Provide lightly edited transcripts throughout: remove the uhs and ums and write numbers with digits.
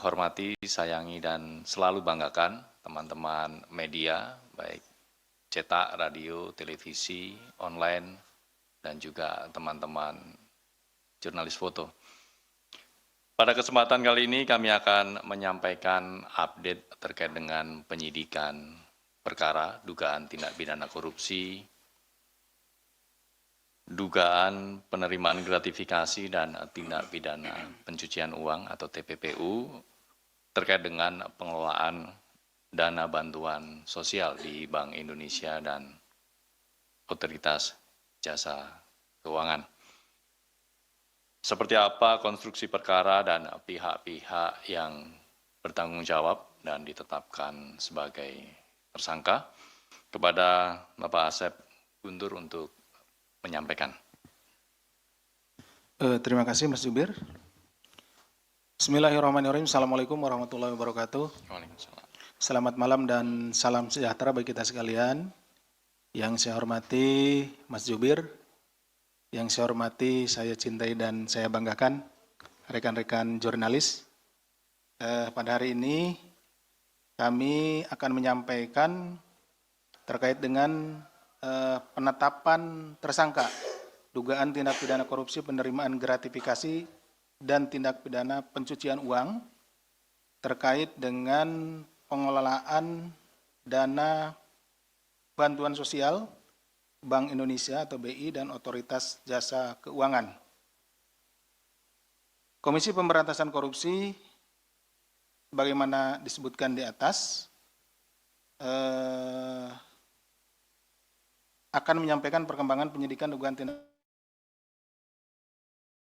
hormati, sayangi, dan selalu banggakan teman-teman media, baik cetak, radio, televisi, online, dan juga teman-teman jurnalis foto. Pada kesempatan kali ini kami akan menyampaikan update terkait dengan penyidikan perkara dugaan tindak pidana korupsi, dugaan penerimaan gratifikasi dan tindak pidana pencucian uang atau TPPU terkait dengan pengelolaan dana bantuan sosial di Bank Indonesia dan Otoritas Jasa Keuangan. Seperti apa konstruksi perkara dan pihak-pihak yang bertanggung jawab dan ditetapkan sebagai tersangka, kepada Bapak Asep Guntur untuk menyampaikan. Terima kasih Mas Jubir. Bismillahirrahmanirrahim. Assalamualaikum warahmatullahi wabarakatuh. Waalaikumsalam. Selamat malam dan salam sejahtera bagi kita sekalian. Yang saya hormati Mas Jubir, yang saya hormati, saya cintai dan saya banggakan rekan-rekan jurnalis. Pada hari ini kami akan menyampaikan terkait dengan penetapan tersangka dugaan tindak pidana korupsi, penerimaan gratifikasi, dan tindak pidana pencucian uang terkait dengan pengelolaan dana bantuan sosial Bank Indonesia atau BI dan Otoritas Jasa Keuangan. Komisi Pemberantasan Korupsi, bagaimana disebutkan di atas, akan menyampaikan perkembangan penyidikan dugaan tindak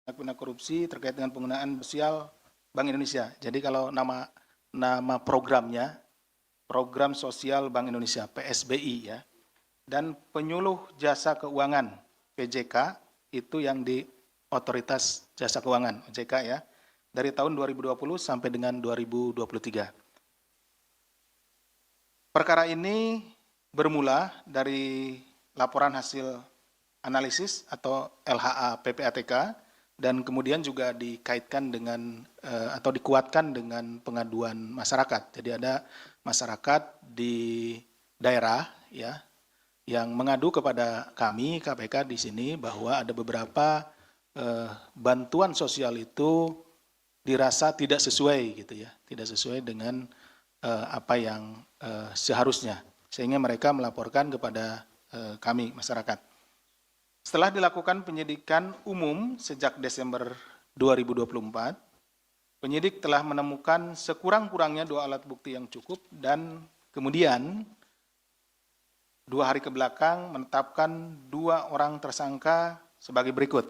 pidana korupsi terkait dengan penggunaan sosial Bank Indonesia. Jadi kalau nama programnya, Program Sosial Bank Indonesia, PSBI ya, dan penyuluh jasa keuangan, PJK, itu yang di Otoritas Jasa Keuangan, OJK ya, dari tahun 2020 sampai dengan 2023. Perkara ini bermula dari laporan hasil analisis atau LHA PPATK dan kemudian juga dikaitkan dengan atau dikuatkan dengan pengaduan masyarakat. Jadi ada masyarakat di daerah ya yang mengadu kepada kami KPK di sini bahwa ada beberapa bantuan sosial itu dirasa tidak sesuai gitu ya, tidak sesuai dengan apa yang seharusnya, sehingga mereka melaporkan kepada kami masyarakat. Setelah dilakukan penyidikan umum sejak Desember 2024, penyidik telah menemukan sekurang-kurangnya 2 alat bukti yang cukup dan kemudian 2 hari ke belakang menetapkan 2 orang tersangka sebagai berikut,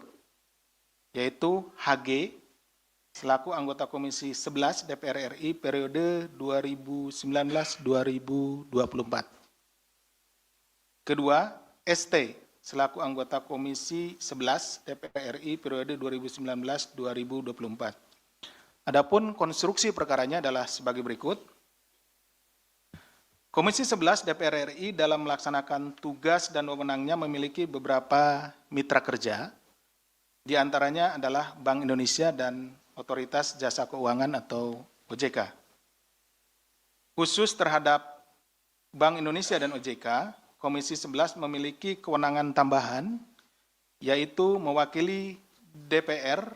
yaitu HG selaku anggota Komisi 11 DPR RI periode 2019-2024. Kedua, ST selaku anggota Komisi 11 DPR RI periode 2019-2024. Adapun konstruksi perkaranya adalah sebagai berikut. Komisi 11 DPR RI dalam melaksanakan tugas dan wewenangnya memiliki beberapa mitra kerja, di antaranya adalah Bank Indonesia dan Otoritas Jasa Keuangan atau OJK. Khusus terhadap Bank Indonesia dan OJK, Komisi 11 memiliki kewenangan tambahan, yaitu mewakili DPR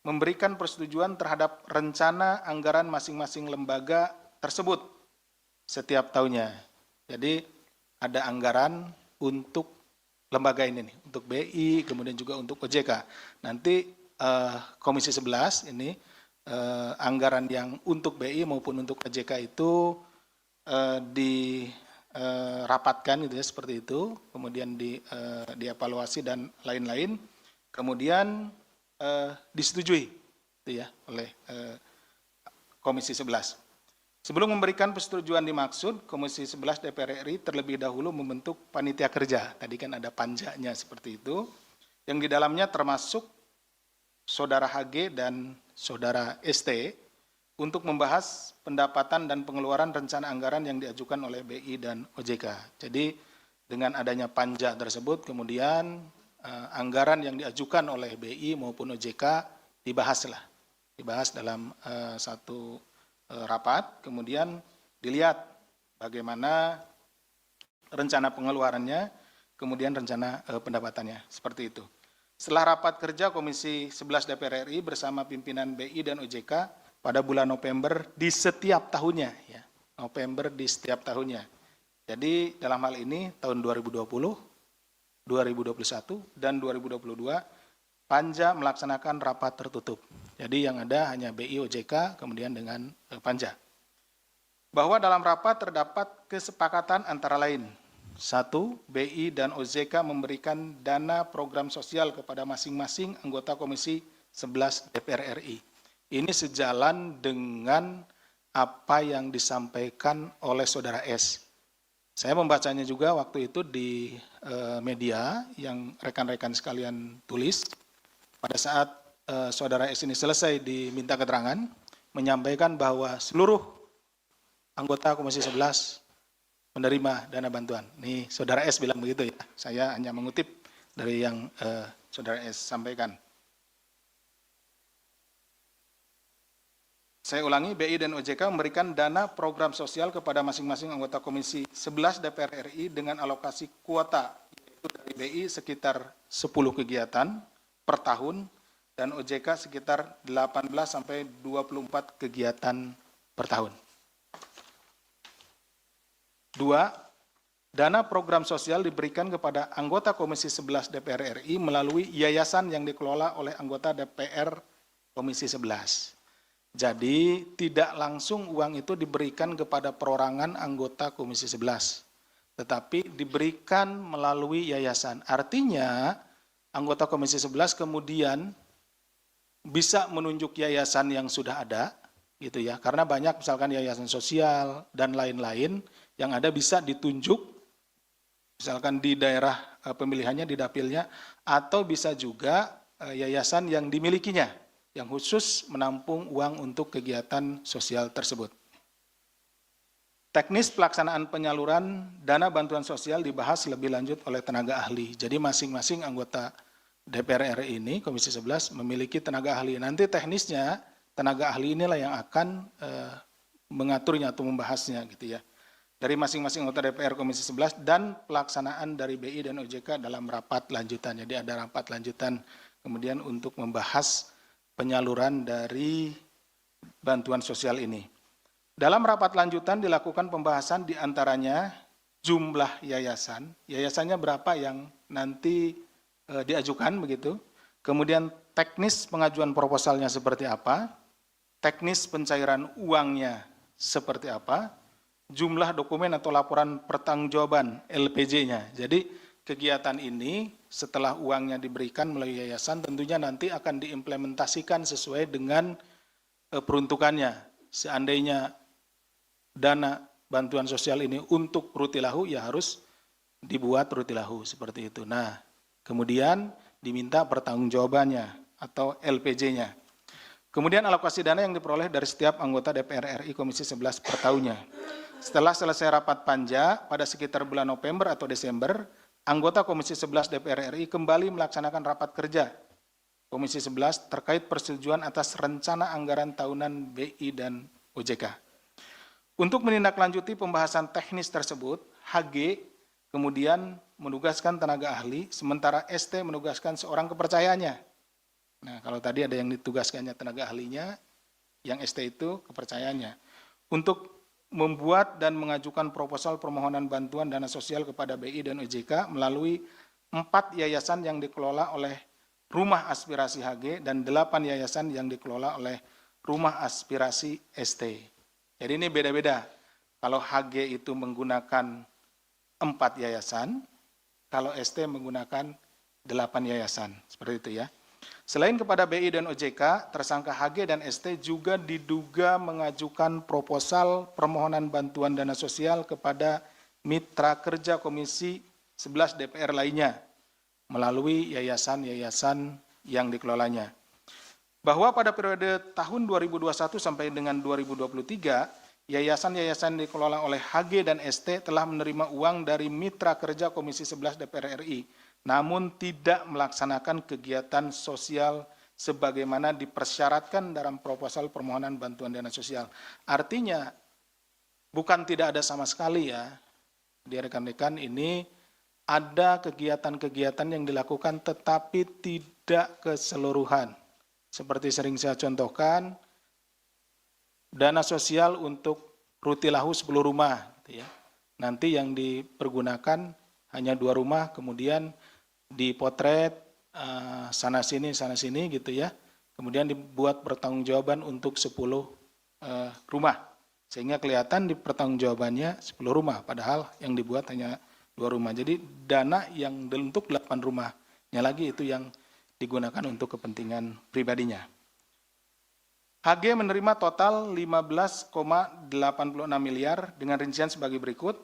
memberikan persetujuan terhadap rencana anggaran masing-masing lembaga tersebut setiap tahunnya. Jadi ada anggaran untuk lembaga ini nih, untuk BI, kemudian juga untuk OJK. Nanti Komisi 11 ini anggaran yang untuk BI maupun untuk OJK itu dirapatkan gitu ya, seperti itu, kemudian dievaluasi dan lain-lain, kemudian disetujui gitu ya oleh Komisi 11. Sebelum memberikan persetujuan dimaksud, Komisi 11 DPR RI terlebih dahulu membentuk panitia kerja. Tadi kan ada panjanya seperti itu, yang di dalamnya termasuk Saudara HG dan Saudara ST untuk membahas pendapatan dan pengeluaran rencana anggaran yang diajukan oleh BI dan OJK. Jadi dengan adanya panja tersebut, kemudian anggaran yang diajukan oleh BI maupun OJK dibahaslah dibahas dalam satu rapat, kemudian dilihat bagaimana rencana pengeluarannya, kemudian rencana pendapatannya, seperti itu. Setelah rapat kerja Komisi 11 DPR RI bersama pimpinan BI dan OJK pada bulan November di setiap tahunnya, ya, November di setiap tahunnya. Jadi dalam hal ini tahun 2020, 2021, dan 2022 Panja melaksanakan rapat tertutup. Jadi yang ada hanya BI, OJK, kemudian dengan Panja. Bahwa dalam rapat terdapat kesepakatan antara lain. 1. BI dan OJK memberikan dana program sosial kepada masing-masing anggota Komisi 11 DPR RI. Ini sejalan dengan apa yang disampaikan oleh Saudara S. Saya membacanya juga waktu itu di media yang rekan-rekan sekalian tulis. Pada saat Saudara S ini selesai diminta keterangan, menyampaikan bahwa seluruh anggota Komisi 11 menerima dana bantuan. Nih Saudara S bilang begitu ya, saya hanya mengutip dari yang Saudara S sampaikan. Saya ulangi, BI dan OJK memberikan dana program sosial kepada masing-masing anggota Komisi 11 DPR RI dengan alokasi kuota, yaitu dari BI sekitar 10 kegiatan per tahun, dan OJK sekitar 18 sampai 24 kegiatan per tahun. 2. Dana program sosial diberikan kepada anggota Komisi 11 DPR RI melalui yayasan yang dikelola oleh anggota DPR Komisi 11. Jadi tidak langsung uang itu diberikan kepada perorangan anggota Komisi 11, tetapi diberikan melalui yayasan. Artinya anggota Komisi 11 kemudian bisa menunjuk yayasan yang sudah ada, gitu ya, karena banyak misalkan yayasan sosial dan lain-lain yang ada bisa ditunjuk, misalkan di daerah pemilihannya, di dapilnya, atau bisa juga yayasan yang dimilikinya, yang khusus menampung uang untuk kegiatan sosial tersebut. Teknis pelaksanaan penyaluran dana bantuan sosial dibahas lebih lanjut oleh tenaga ahli. Jadi masing-masing anggota DPR RI ini, Komisi 11, memiliki tenaga ahli. Nanti teknisnya, tenaga ahli inilah yang akan mengaturnya atau membahasnya, gitu ya. Dari masing-masing anggota DPR Komisi 11 dan pelaksanaan dari BI dan OJK dalam rapat lanjutan. Jadi ada rapat lanjutan kemudian untuk membahas penyaluran dari bantuan sosial ini. Dalam rapat lanjutan dilakukan pembahasan diantaranya jumlah yayasan, yayasannya berapa yang nanti diajukan begitu, kemudian teknis pengajuan proposalnya seperti apa, teknis pencairan uangnya seperti apa, jumlah dokumen atau laporan pertanggungjawaban LPJ-nya. Jadi kegiatan ini setelah uangnya diberikan melalui yayasan tentunya nanti akan diimplementasikan sesuai dengan peruntukannya. Seandainya dana bantuan sosial ini untuk rutilahu, ya harus dibuat rutilahu seperti itu. Nah, kemudian diminta pertanggungjawabannya atau LPJ-nya. Kemudian alokasi dana yang diperoleh dari setiap anggota DPR RI Komisi 11 per tahunnya. Setelah selesai rapat panja pada sekitar bulan November atau Desember, anggota Komisi 11 DPR RI kembali melaksanakan rapat kerja Komisi 11 terkait persetujuan atas rencana anggaran tahunan BI dan OJK. Untuk menindaklanjuti pembahasan teknis tersebut, HG kemudian menugaskan tenaga ahli, sementara ST menugaskan seorang kepercayaannya. Nah, kalau tadi ada yang ditugaskannya tenaga ahlinya, yang ST itu kepercayaannya. Untuk membuat dan mengajukan proposal permohonan bantuan dana sosial kepada BI dan OJK melalui 4 yayasan yang dikelola oleh Rumah Aspirasi HG dan 8 yayasan yang dikelola oleh Rumah Aspirasi ST. Jadi ini beda-beda. Kalau HG itu menggunakan 4 yayasan, kalau ST menggunakan 8 yayasan. Seperti itu ya. Selain kepada BI dan OJK, tersangka HG dan ST juga diduga mengajukan proposal permohonan bantuan dana sosial kepada mitra kerja Komisi 11 DPR lainnya melalui yayasan-yayasan yang dikelolanya. Bahwa pada periode tahun 2021 sampai dengan 2023, yayasan-yayasan dikelola oleh HG dan ST telah menerima uang dari mitra kerja Komisi 11 DPR RI, namun tidak melaksanakan kegiatan sosial sebagaimana dipersyaratkan dalam proposal permohonan bantuan dana sosial. Artinya bukan tidak ada sama sekali ya, di rekan-rekan ini ada kegiatan-kegiatan yang dilakukan tetapi tidak keseluruhan. Seperti sering saya contohkan, dana sosial untuk rutilahu 10 rumah. Gitu ya. Nanti yang dipergunakan hanya 2 rumah, kemudian dipotret sana-sini gitu ya. Kemudian dibuat pertanggungjawaban untuk 10 rumah. Sehingga kelihatan di pertanggungjawabannya 10 rumah, padahal yang dibuat hanya 2 rumah. Jadi dana yang untuk 8 rumahnya lagi itu yang digunakan untuk kepentingan pribadinya. HG menerima total 15,86 miliar dengan rincian sebagai berikut.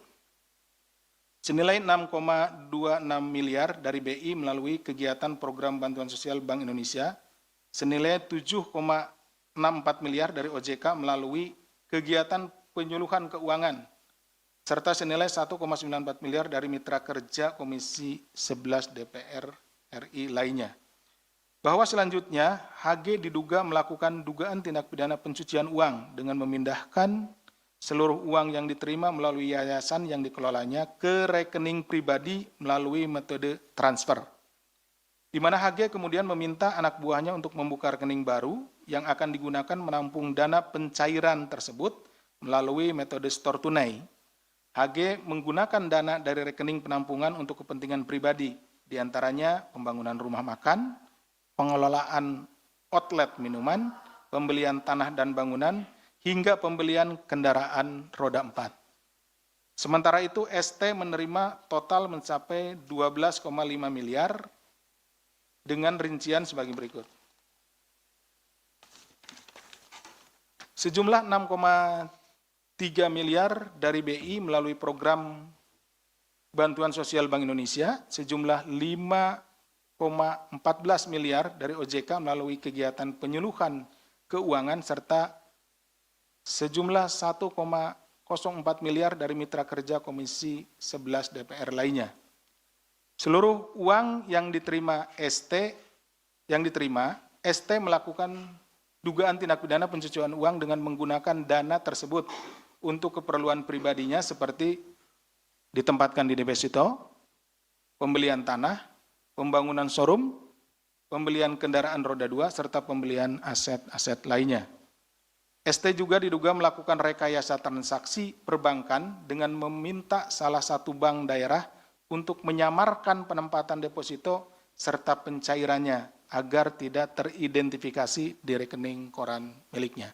Senilai 6,26 miliar dari BI melalui kegiatan program bantuan sosial Bank Indonesia. Senilai 7,64 miliar dari OJK melalui kegiatan penyuluhan keuangan. Serta senilai 1,94 miliar dari mitra kerja Komisi 11 DPR RI lainnya. Bahwa selanjutnya HG diduga melakukan dugaan tindak pidana pencucian uang dengan memindahkan seluruh uang yang diterima melalui yayasan yang dikelolanya ke rekening pribadi melalui metode transfer. Di mana HG kemudian meminta anak buahnya untuk membuka rekening baru yang akan digunakan menampung dana pencairan tersebut melalui metode store tunai. HG menggunakan dana dari rekening penampungan untuk kepentingan pribadi, diantaranya pembangunan rumah makan, pengelolaan outlet minuman, pembelian tanah dan bangunan, hingga pembelian kendaraan roda 4. Sementara itu ST menerima total mencapai 12,5 miliar dengan rincian sebagai berikut. Sejumlah 6,3 miliar dari BI melalui program bantuan sosial Bank Indonesia, sejumlah 5,14 miliar dari OJK melalui kegiatan penyuluhan keuangan, serta sejumlah 1,04 miliar dari mitra kerja Komisi 11 DPR lainnya. Seluruh uang yang diterima ST melakukan dugaan tindak pidana pencucian uang dengan menggunakan dana tersebut untuk keperluan pribadinya seperti ditempatkan di deposito, pembelian tanah, pembangunan showroom, pembelian kendaraan roda 2, serta pembelian aset-aset lainnya. ST juga diduga melakukan rekayasa transaksi perbankan dengan meminta salah satu bank daerah untuk menyamarkan penempatan deposito serta pencairannya agar tidak teridentifikasi di rekening koran miliknya.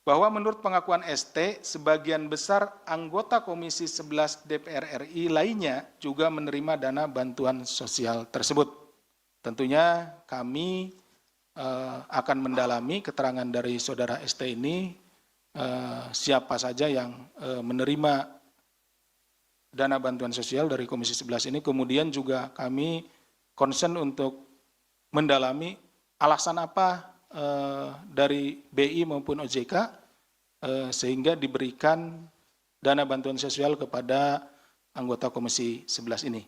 Bahwa menurut pengakuan ST, sebagian besar anggota Komisi 11 DPR RI lainnya juga menerima dana bantuan sosial tersebut. Tentunya kami akan mendalami keterangan dari saudara ST ini, siapa saja yang menerima dana bantuan sosial dari Komisi 11 ini. Kemudian juga kami concern untuk mendalami alasan apa dari BI maupun OJK sehingga diberikan dana bantuan sosial kepada anggota Komisi 11 ini.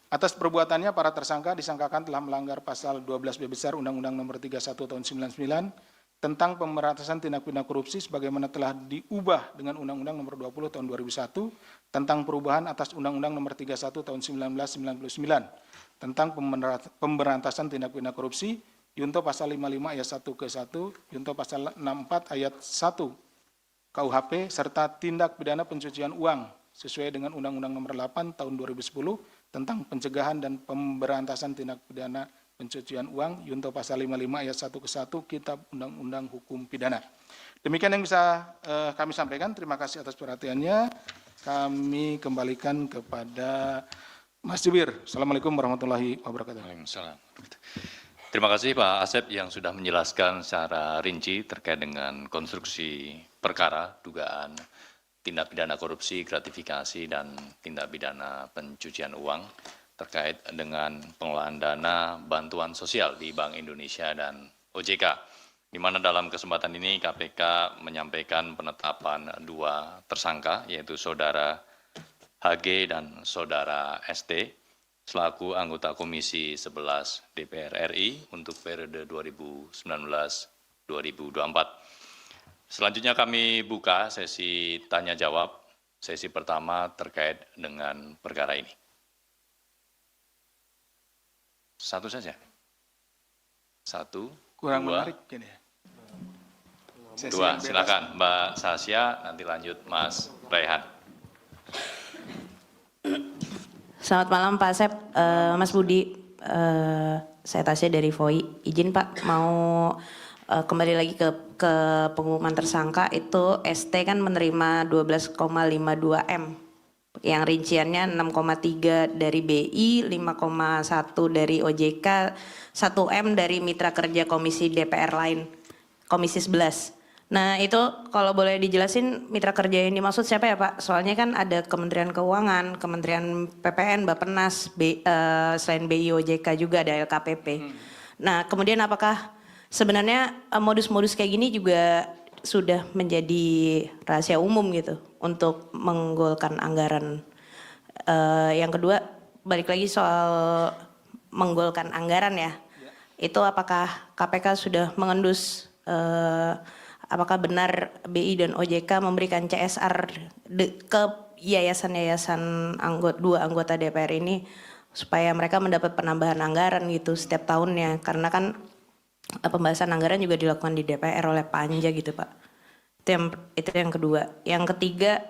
Atas perbuatannya, para tersangka disangkakan telah melanggar pasal 12B besar Undang-Undang Nomor 31 Tahun 99 tentang pemberantasan tindak pidana korupsi sebagaimana telah diubah dengan Undang-Undang Nomor 20 Tahun 2001 tentang perubahan atas Undang-Undang Nomor 31 Tahun 1999 tentang pemberantasan tindak pidana korupsi, Junto pasal 55 ayat 1 ke 1, Junto pasal 64 ayat 1 KUHP, serta tindak pidana pencucian uang sesuai dengan Undang-Undang Nomor 8 Tahun 2010 tentang pencegahan dan pemberantasan tindak pidana pencucian uang, Junto pasal 55 ayat 1 ke 1 Kitab Undang-Undang Hukum Pidana. Demikian yang bisa kami sampaikan. Terima kasih atas perhatiannya. Kami kembalikan kepada Mas Jubir. Assalamualaikum warahmatullahi wabarakatuh. Waalaikumsalam. Terima kasih Pak Asep yang sudah menjelaskan secara rinci terkait dengan konstruksi perkara dugaan tindak pidana korupsi, gratifikasi, dan tindak pidana pencucian uang terkait dengan pengelolaan dana bantuan sosial di Bank Indonesia dan OJK. Di mana dalam kesempatan ini KPK menyampaikan penetapan 2 tersangka, yaitu Saudara HG dan Saudara ST, selaku anggota Komisi 11 DPR RI untuk periode 2019-2024. Selanjutnya kami buka sesi tanya jawab. Sesi pertama terkait dengan perkara ini. Satu saja. Satu, Kurang dua, menarik ini ya. Sesi dua. yang bebas. Silakan Mbak Sasya, nanti lanjut Mas Rehan. Selamat malam Pak Asep, Mas Budi, saya Tasya dari VOI. Izin Pak, mau kembali lagi ke pengumuman tersangka itu ST kan menerima 12,52 M, yang rinciannya 6,3 dari BI, 5,1 dari OJK, 1 M dari mitra kerja komisi DPR lain, komisi 11. Nah itu kalau boleh dijelasin mitra kerja yang dimaksud siapa ya Pak? Soalnya kan ada Kementerian Keuangan, Kementerian PPN, Bappenas, selain BI OJK juga ada LKPP. Nah kemudian apakah sebenarnya modus-modus kayak gini juga sudah menjadi rahasia umum gitu untuk menggolkan anggaran? Yang kedua balik lagi soal menggolkan anggaran ya. Itu apakah KPK sudah mengendus apakah benar BI dan OJK memberikan CSR ke yayasan-yayasan dua anggota DPR ini supaya mereka mendapat penambahan anggaran gitu setiap tahunnya, karena kan pembahasan anggaran juga dilakukan di DPR oleh Panja gitu Pak. Itu yang kedua. Yang ketiga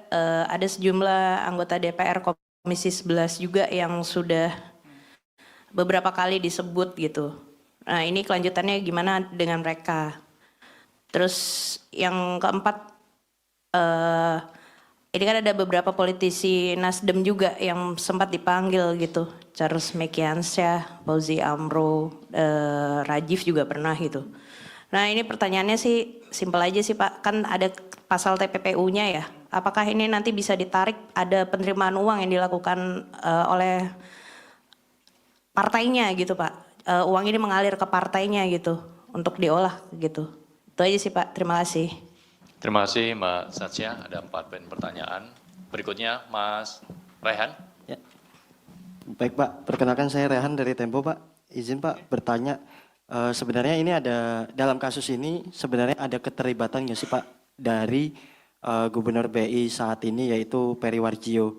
ada sejumlah anggota DPR Komisi 11 juga yang sudah beberapa kali disebut gitu. Nah ini kelanjutannya gimana dengan mereka? Terus yang keempat, ini kan ada beberapa politisi Nasdem juga yang sempat dipanggil gitu. Charles Mekiansyah, Fauzi Amro, Rajiv juga pernah gitu. Nah ini pertanyaannya sih simpel aja sih Pak, kan ada pasal TPPU-nya ya. Apakah ini nanti bisa ditarik, ada penerimaan uang yang dilakukan oleh partainya gitu Pak. Uang ini mengalir ke partainya gitu untuk diolah gitu. Itu aja sih Pak, terima kasih. Terima kasih Mbak Sasya, ada 4 poin pertanyaan. Berikutnya Mas Rehan. Ya. Baik Pak, perkenalkan saya Rehan dari Tempo Pak. Izin Pak bertanya, sebenarnya ini ada, dalam kasus ini sebenarnya ada keterlibatan nggak sih Pak dari Gubernur BI saat ini yaitu Peri Warjio?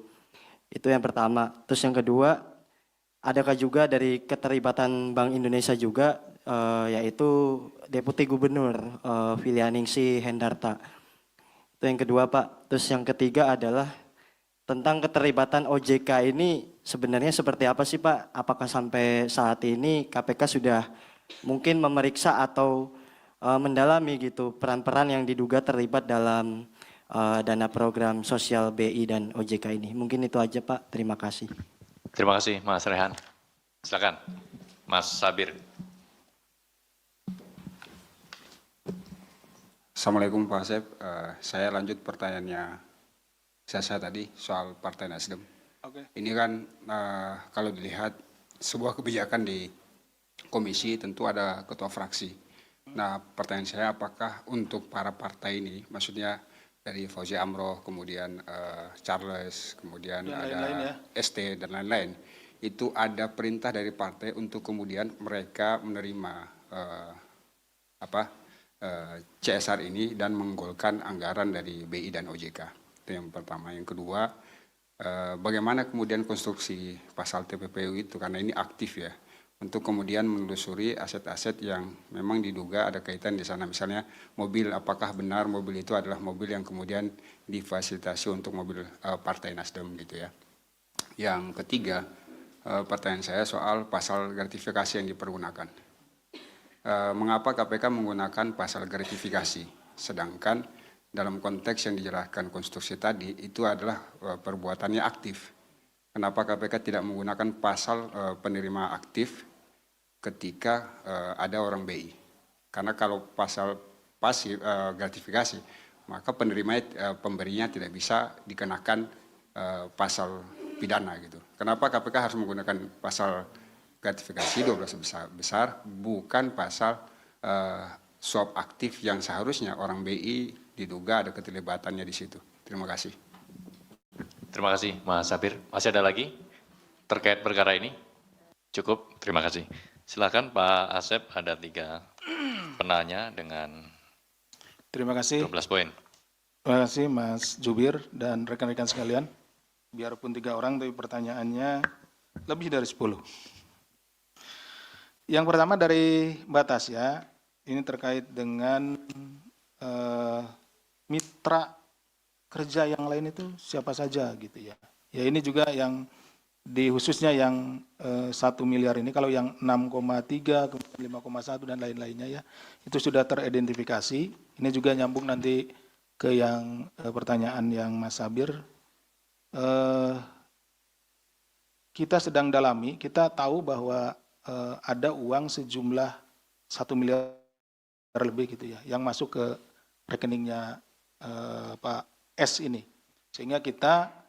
Itu yang pertama. Terus yang kedua, adakah juga dari keterlibatan Bank Indonesia juga yaitu Deputi Gubernur Filianingsi Hendarta. Itu yang kedua Pak. Terus yang ketiga adalah tentang keterlibatan OJK ini sebenarnya seperti apa sih Pak? Apakah sampai saat ini KPK sudah mungkin memeriksa atau mendalami gitu peran-peran yang diduga terlibat dalam dana program sosial BI dan OJK ini? Mungkin itu aja Pak. Terima kasih. Terima kasih Mas Rehan. Silakan Mas Sabir. Assalamualaikum Pak Asep, saya lanjut pertanyaannya saya tadi soal Partai Nasdem. Ini kan kalau dilihat sebuah kebijakan di komisi tentu ada ketua fraksi. Nah pertanyaan saya apakah untuk para partai ini, maksudnya dari Fauzi Amro, kemudian Charles, kemudian dan ada lain-lain ya. ST dan lain-lain, itu ada perintah dari partai untuk kemudian mereka menerima CSR ini dan menggolkan anggaran dari BI dan OJK. Itu yang pertama. Yang kedua, bagaimana kemudian konstruksi pasal TPPU itu, karena ini aktif ya, untuk kemudian menelusuri aset-aset yang memang diduga ada kaitan di sana. Misalnya mobil, apakah benar mobil itu adalah mobil yang kemudian difasilitasi untuk mobil Partai Nasdem gitu ya. Yang ketiga, pertanyaan saya soal pasal gratifikasi yang dipergunakan. Mengapa KPK menggunakan pasal gratifikasi, sedangkan dalam konteks yang dijelaskan konstruksi tadi itu adalah perbuatannya aktif. Kenapa KPK tidak menggunakan pasal penerima aktif ketika ada orang BI? Karena kalau pasal pasif gratifikasi, maka pemberinya tidak bisa dikenakan pasal pidana gitu. Kenapa KPK harus menggunakan pasal gratifikasi 12 besar, bukan pasal suap aktif yang seharusnya orang BI diduga ada keterlibatannya di situ. Terima kasih. Terima kasih Mas Sabir. Masih ada lagi terkait perkara ini? Cukup, terima kasih. Silakan Pak Asep, ada 3 penanya dengan Terima kasih. 12 poin. Terima kasih Mas Jubir dan rekan-rekan sekalian. Biarpun 3 orang, tapi pertanyaannya lebih dari 10. Yang pertama dari Mbak Tasya, ini terkait dengan mitra kerja yang lain itu siapa saja gitu ya. Ya ini juga yang khususnya yang 1 miliar ini, kalau yang 6,3, kemudian 5,1 dan lain-lainnya ya, itu sudah teridentifikasi. Ini juga nyambung nanti ke yang pertanyaan yang Mas Sabir. Kita sedang dalami, kita tahu bahwa ada uang sejumlah 1 miliar lebih gitu ya, yang masuk ke rekeningnya Pak S ini. Sehingga kita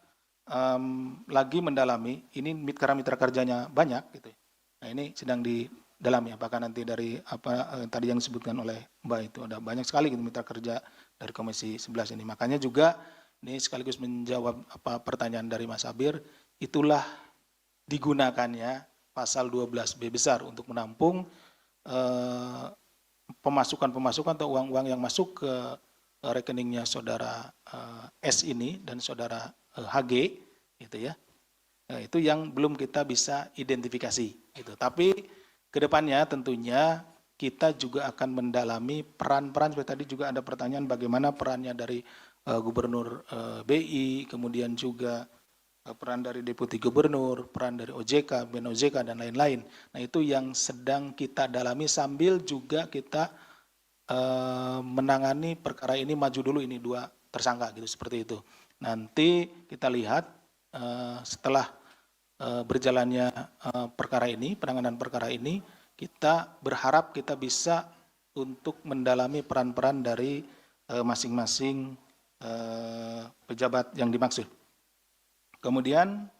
lagi mendalami, ini karena mitra kerjanya banyak gitu. Nah ini sedang didalami, apakah nanti dari tadi yang disebutkan oleh Mbak itu ada banyak sekali gitu mitra kerja dari Komisi 11 ini. Makanya juga ini sekaligus menjawab pertanyaan dari Mas Sabir, itulah digunakannya pasal 12B besar untuk menampung pemasukan-pemasukan atau uang-uang yang masuk ke rekeningnya saudara S ini dan saudara HG gitu ya. Nah, itu yang belum kita bisa identifikasi gitu. Tapi kedepannya tentunya kita juga akan mendalami peran-peran, seperti tadi juga ada pertanyaan bagaimana perannya dari Gubernur BI, kemudian juga peran dari Deputi Gubernur, peran dari OJK, BEN OJK dan lain-lain. Nah, itu yang sedang kita dalami sambil juga kita menangani perkara ini maju dulu, ini 2 tersangka gitu, seperti itu. Nanti kita lihat setelah berjalannya perkara ini, penanganan perkara ini, kita berharap kita bisa untuk mendalami peran-peran dari masing-masing pejabat yang dimaksud. Kemudian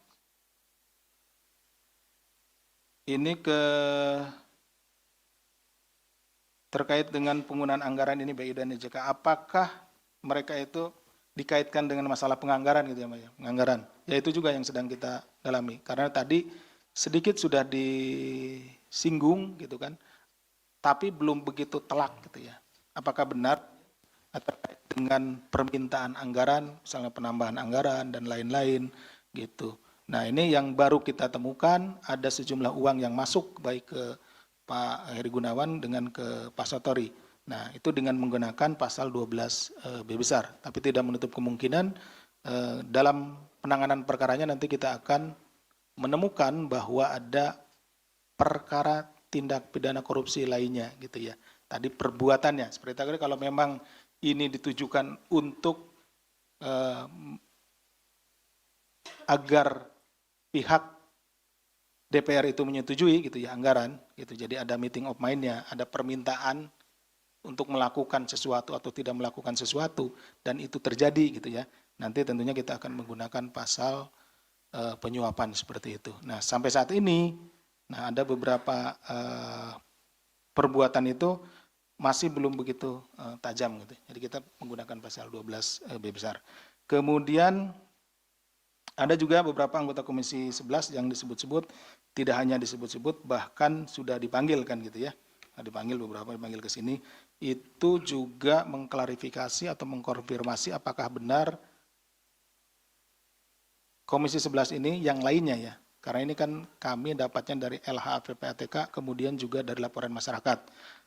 ini terkait dengan penggunaan anggaran ini BI dan OJK, apakah mereka itu dikaitkan dengan masalah penganggaran gitu ya Mbak ya, penganggaran. Ya itu juga yang sedang kita dalami. Karena tadi sedikit sudah disinggung gitu kan, tapi belum begitu telak gitu ya. Apakah benar terkait dengan permintaan anggaran, misalnya penambahan anggaran dan lain-lain gitu. Nah ini yang baru kita temukan, ada sejumlah uang yang masuk baik ke Pak Heri Gunawan dengan ke Pak Sotori. Nah, itu dengan menggunakan pasal 12B besar. Tapi tidak menutup kemungkinan dalam penanganan perkaranya nanti kita akan menemukan bahwa ada perkara tindak pidana korupsi lainnya gitu ya. Tadi perbuatannya, seperti tadi kalau memang ini ditujukan untuk agar pihak DPR itu menyetujui gitu ya anggaran gitu. Jadi ada meeting of mind-nya, ada permintaan untuk melakukan sesuatu atau tidak melakukan sesuatu dan itu terjadi gitu ya. Nanti tentunya kita akan menggunakan pasal penyuapan seperti itu. Nah, sampai saat ini ada beberapa perbuatan itu masih belum begitu tajam gitu. Jadi kita menggunakan pasal 12B besar. Kemudian ada juga beberapa anggota Komisi 11 yang disebut-sebut, tidak hanya disebut-sebut, bahkan sudah dipanggil kan gitu ya. Dipanggil beberapa, dipanggil ke sini, itu juga mengklarifikasi atau mengkonfirmasi apakah benar Komisi 11 ini yang lainnya ya. Karena ini kan kami dapatnya dari LHA PPATK, kemudian juga dari laporan masyarakat.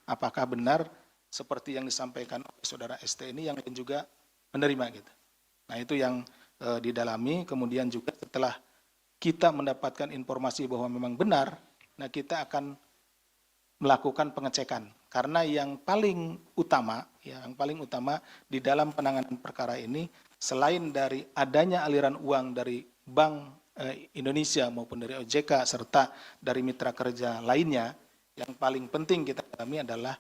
Apakah benar seperti yang disampaikan oleh saudara ST ini yang lain juga menerima gitu. Nah itu yang didalami, kemudian juga setelah kita mendapatkan informasi bahwa memang benar, nah kita akan melakukan pengecekan. Karena yang paling utama di dalam penanganan perkara ini, selain dari adanya aliran uang dari Bank Indonesia maupun dari OJK serta dari mitra kerja lainnya, yang paling penting kita dalami adalah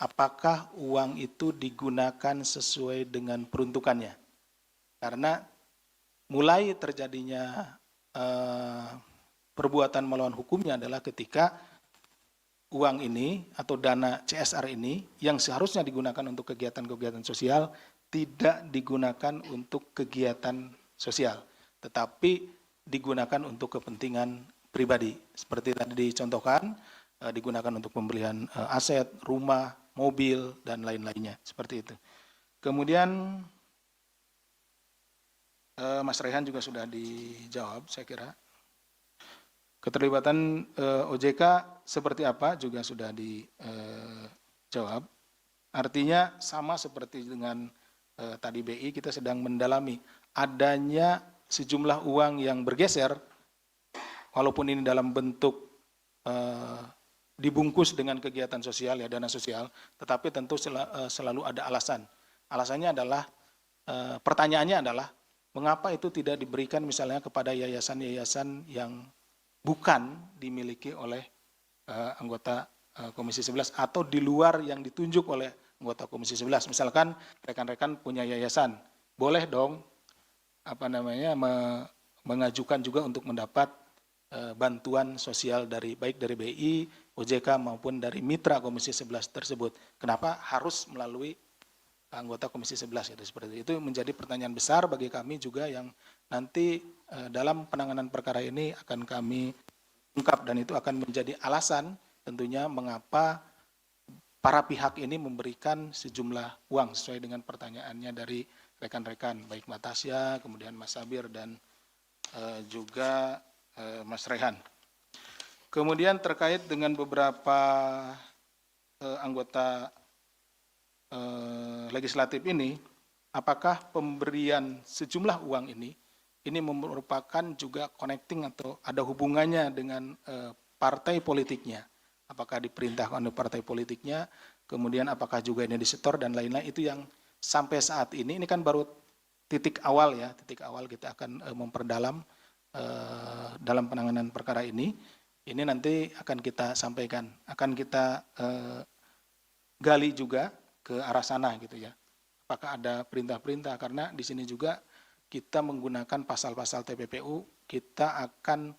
apakah uang itu digunakan sesuai dengan peruntukannya. Karena mulai terjadinya perbuatan melawan hukumnya adalah ketika uang ini atau dana CSR ini yang seharusnya digunakan untuk kegiatan-kegiatan sosial tidak digunakan untuk kegiatan sosial, tetapi digunakan untuk kepentingan pribadi. Seperti tadi dicontohkan, digunakan untuk pembelian aset, rumah, mobil, dan lain-lainnya. Seperti itu. Kemudian Mas Rehan juga sudah dijawab, saya kira. Keterlibatan OJK seperti apa juga sudah dijawab. Artinya sama seperti dengan tadi BI, kita sedang mendalami adanya sejumlah uang yang bergeser, walaupun ini dalam bentuk dibungkus dengan kegiatan sosial, ya dana sosial, tetapi tentu selalu ada alasan. Alasannya adalah, pertanyaannya adalah, mengapa itu tidak diberikan misalnya kepada yayasan-yayasan yang bukan dimiliki oleh anggota Komisi 11 atau di luar yang ditunjuk oleh anggota Komisi 11. Misalkan rekan-rekan punya yayasan, boleh dong mengajukan juga untuk mendapat bantuan sosial baik dari BI, OJK maupun dari mitra Komisi 11 tersebut. Kenapa harus melalui anggota Komisi 11 gitu, seperti itu menjadi pertanyaan besar bagi kami juga yang nanti dalam penanganan perkara ini akan kami ungkap, dan itu akan menjadi alasan tentunya mengapa para pihak ini memberikan sejumlah uang sesuai dengan pertanyaannya dari rekan-rekan baik Mbak Tasya, kemudian Mas Sabir, dan juga Mas Rehan. Kemudian terkait dengan beberapa anggota legislatif ini, apakah pemberian sejumlah uang ini merupakan juga connecting atau ada hubungannya dengan partai politiknya? Apakah diperintahkan oleh partai politiknya, kemudian apakah juga ini disetor dan lain-lain, itu yang sampai saat ini kan baru titik awal ya, titik awal kita akan memperdalam dalam penanganan perkara ini. Ini nanti akan kita sampaikan, akan kita gali juga ke arah sana gitu ya. Apakah ada perintah-perintah, karena di sini juga kita menggunakan pasal-pasal TPPU, kita akan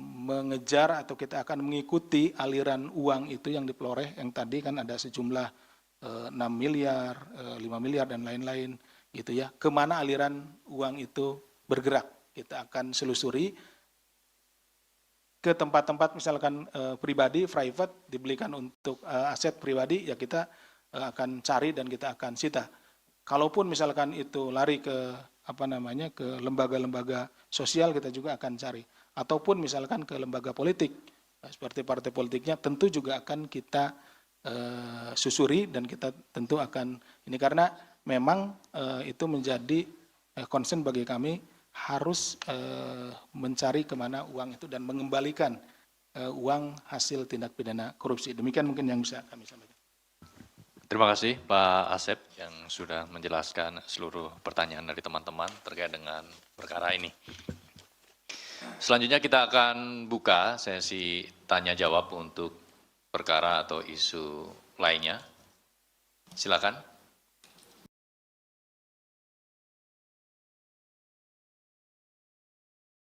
mengejar atau kita akan mengikuti aliran uang itu yang diperoleh, yang tadi kan ada sejumlah 6 miliar, 5 miliar dan lain-lain gitu ya. Kemana aliran uang itu bergerak? Kita akan selusuri ke tempat-tempat misalkan pribadi, private, dibelikan untuk aset pribadi, ya kita akan cari dan kita akan sita. Kalaupun misalkan itu lari ke ke lembaga-lembaga sosial, kita juga akan cari. Ataupun misalkan ke lembaga politik, seperti partai politiknya, tentu juga akan kita susuri dan kita tentu akan ini, karena memang itu menjadi concern bagi kami, harus mencari kemana uang itu dan mengembalikan uang hasil tindak pidana korupsi. Demikian mungkin yang bisa kami sampaikan. Terima kasih Pak Asep yang sudah menjelaskan seluruh pertanyaan dari teman-teman terkait dengan perkara ini. Selanjutnya kita akan buka sesi tanya jawab untuk perkara atau isu lainnya. Silakan.